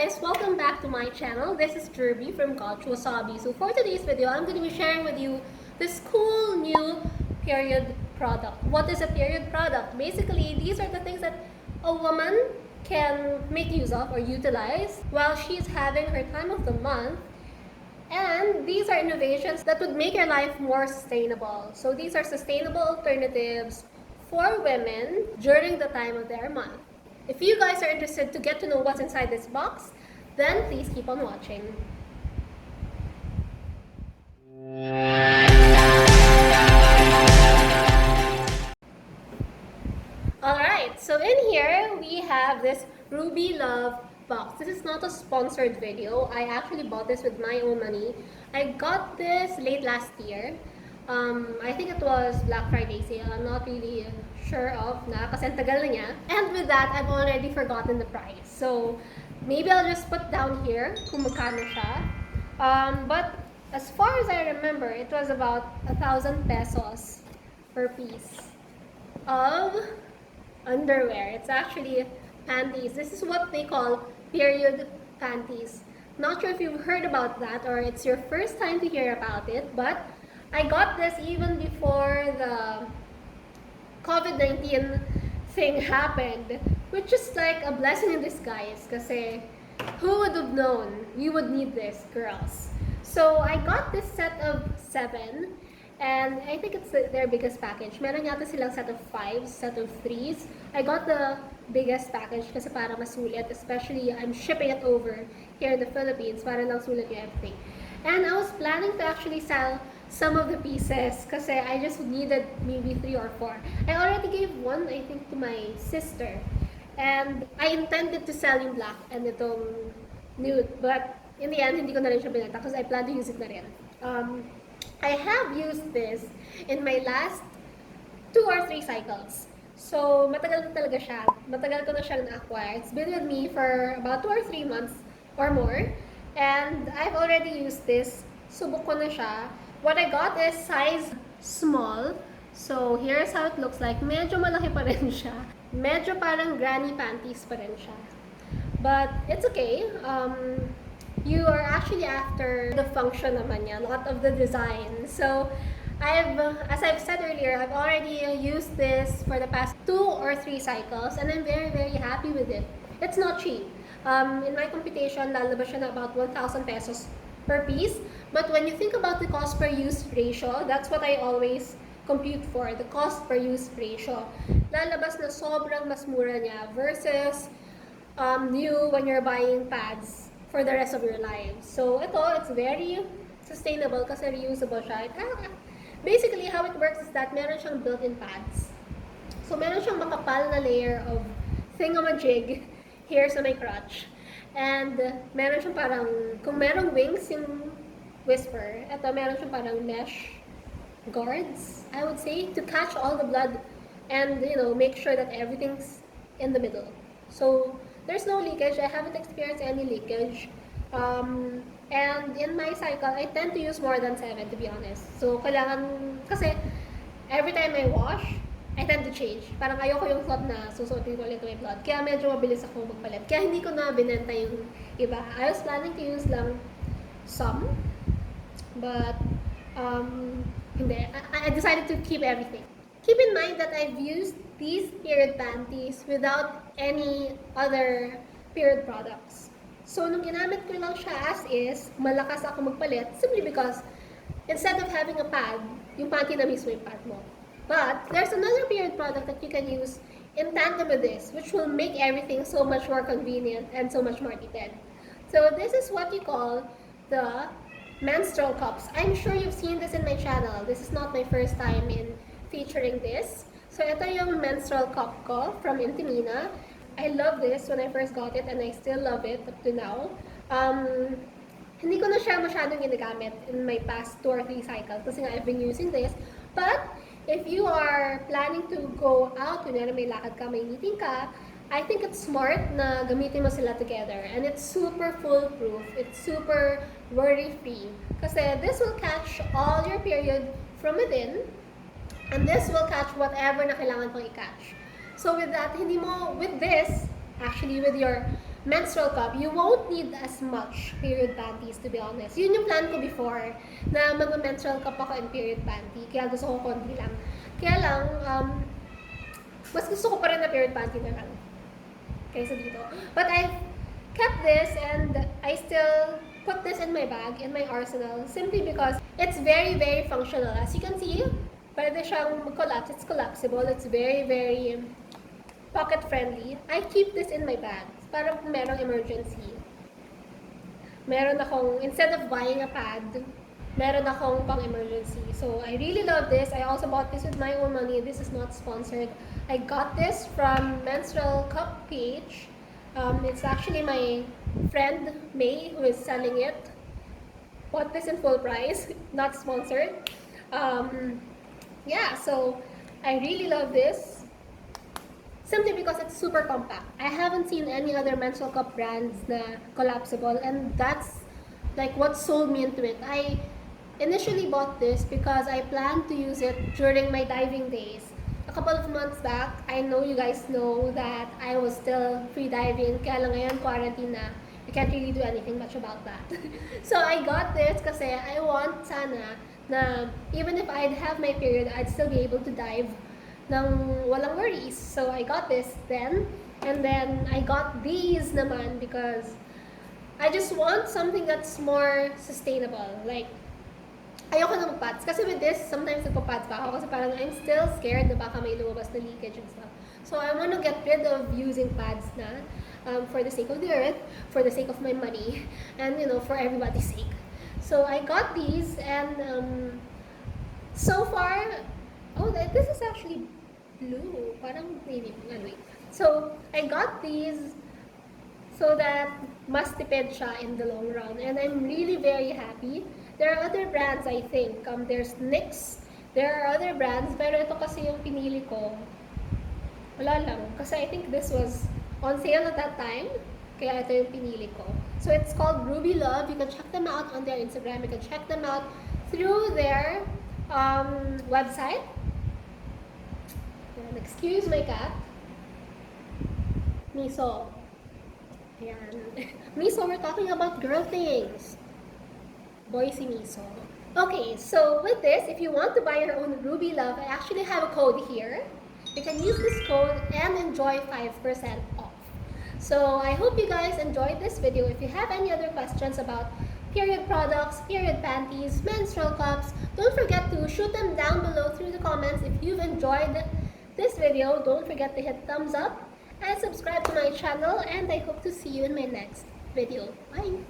guys, welcome back to my channel. This is Jirbie from Couchwasabi. So for today's video, I'm going to be sharing with you this cool new period product. What is a period product? Basically, these are the things that a woman can make use of or utilize while she's having her time of the month. And these are innovations that would make your life more sustainable. So these are sustainable alternatives for women during the time of their month. If you guys are interested to get to know what's inside this box, then please keep on watching. Alright, so in here we have this Ruby Love box. This is not a sponsored video. I actually bought this with my own money. I got this late last year. I think it was Black Friday sale. I'm not really sure of na kasi ang tagal na niya. And with that, I've already forgotten the price. So maybe I'll just put down here kung magkano siya. But as far as I remember, it was about 1,000 pesos per piece of underwear. It's actually panties. This is what they call period panties. Not sure if you've heard about that or it's your first time to hear about it, but I got this even before the COVID-19 thing happened, which is like a blessing in disguise kasi who would have known we would need this, girls? So I got this set of 7 and I think it's their biggest package. Meron yata silang set of 5, set of 3s. I got the biggest package kasi para masulit, especially I'm shipping it over here in the Philippines para lang sulit yung everything. And I was planning to actually sell some of the pieces kasi I just needed maybe 3 or 4. I already gave one, I think, to my sister. And I intended to sell yung black and itong nude. But in the end, hindi ko na rin siya binenta because I plan to use it na rin. I have used this in my last 2 or 3 cycles. So, matagal na talaga siya. Matagal ko na siyang na-acquire. It's been with me for about 2 or 3 months or more. And I've already used this. Subok ko na siya. What I got is size small. So, here's how it looks like. Medyo malaki pa rin siya. Medyo parang granny panties pa rin siya. But, it's okay. You are actually after the function naman niya, not of the design. So, as I've said earlier, I've already used this for the past 2 or 3 cycles and I'm very, very happy with it. It's not cheap. In my computation, lalabas siya na about 1,000 pesos per piece. But when you think about the cost per use ratio, that's what I always compute for, the cost per use ratio. Lalabas na sobrang mas mura niya versus new when you're buying pads for the rest of your lives. So it's very sustainable kasi reusable siya. Basically, how it works is that meron siyang built-in pads. So meron siyang makapal na layer of thingamajig here sa my crotch. And meron siyang parang, kung merong wings yung Whisper, ito meron siyang parang mesh guards, I would say, to catch all the blood and, make sure that everything's in the middle. So, there's no leakage. I haven't experienced any leakage. And in my cycle, I tend to use more than 7, to be honest. So, kailangan, kasi every time I wash, I tend to change. Parang ayoko yung thought na susuotin ko ulit may blood. Kaya medyo mabilis ako magpalit. Kaya hindi ko na binenta yung iba. I was planning to use lang some. But, hindi. I decided to keep everything. Keep in mind that I've used these period panties without any other period products. So, nung ginamit ko lang siya as is, malakas ako magpalit simply because instead of having a pad, yung panty na mismo yung pad mo. But, there's another period product that you can use in tandem with this, which will make everything so much more convenient and so much more needed. So, this is what you call the menstrual cups. I'm sure you've seen this in my channel. This is not my first time in featuring this. So, ito yung menstrual cup ko from Intimina. I love this when I first got it and I still love it up to now. Hindi ko na siya masyadong ginagamit in my past 2 or 3 cycles kasi nga I've been using this. But, if you are planning to go out, kunyari may lakad ka, may meeting ka, I think it's smart na gamitin mo sila together. And it's super foolproof. It's super worry-free. Kasi this will catch all your period from within. And this will catch whatever na kailangan pang i-catch. So with that, with this, actually with your menstrual cup, you won't need as much period panties, to be honest. Yun yung plan ko before, na mag-menstrual cup ako in period panty. Kaya gusto ko konti lang. Kaya lang, mas gusto ko pa rin na period panty na lang kaysa dito. But I kept this and I still put this in my bag, in my arsenal, simply because it's very, very functional. As you can see, pwede siyang collapse. It's collapsible. It's very, very pocket friendly. I keep this in my bag para kung merong emergency. Meron akong, instead of buying a pad, meron akong pang emergency. So I really love this. I also bought this with my own money. This is not sponsored. I got this from Menstrual Cup page. It's actually my friend May who is selling it. Bought this in full price, not sponsored. Yeah, so I really love this. Simply because it's super compact. I haven't seen any other menstrual cup brands na collapsible, and that's like what sold me into it. I initially bought this because I planned to use it during my diving days. A couple of months back, I know you guys know that I was still free diving, kaya lang ngayon quarantine na. I can't really do anything much about that. So I got this kasi I want sana na even if I'd have my period, I'd still be able to dive ng walang worries. So I got this then, and then I got these naman because I just want something that's more sustainable. Like, ayoko na mag-pads. Kasi with this, sometimes nagpa-pads pa ako kasi parang I'm still scared na baka may lumabas na leakage and stuff. So I want to get rid of using pads na for the sake of the earth, for the sake of my money, and you know, for everybody's sake. So I got these, and so far, oh, this is actually blue. Parang maybe, anyway. So, I got these so that mas tipid siya in the long run. And I'm really very happy. There are other brands, I think. There's NYX. There are other brands. Pero ito kasi yung pinili ko. Wala lang. Kasi I think this was on sale at that time. Kaya ito yung pinili ko. So, it's called Ruby Love. You can check them out on their Instagram. You can check them out through their website. Excuse my cat. Miso. Ayan. Miso, we're talking about girl things. Boy si Miso. Okay, so with this, if you want to buy your own Ruby Love, I actually have a code here. You can use this code and enjoy 5% off. So I hope you guys enjoyed this video. If you have any other questions about period products, period panties, menstrual cups, don't forget to shoot them down below through the comments. If you've enjoyed this video, don't forget to hit thumbs up and subscribe to my channel, and I hope to see you in my next video. Bye!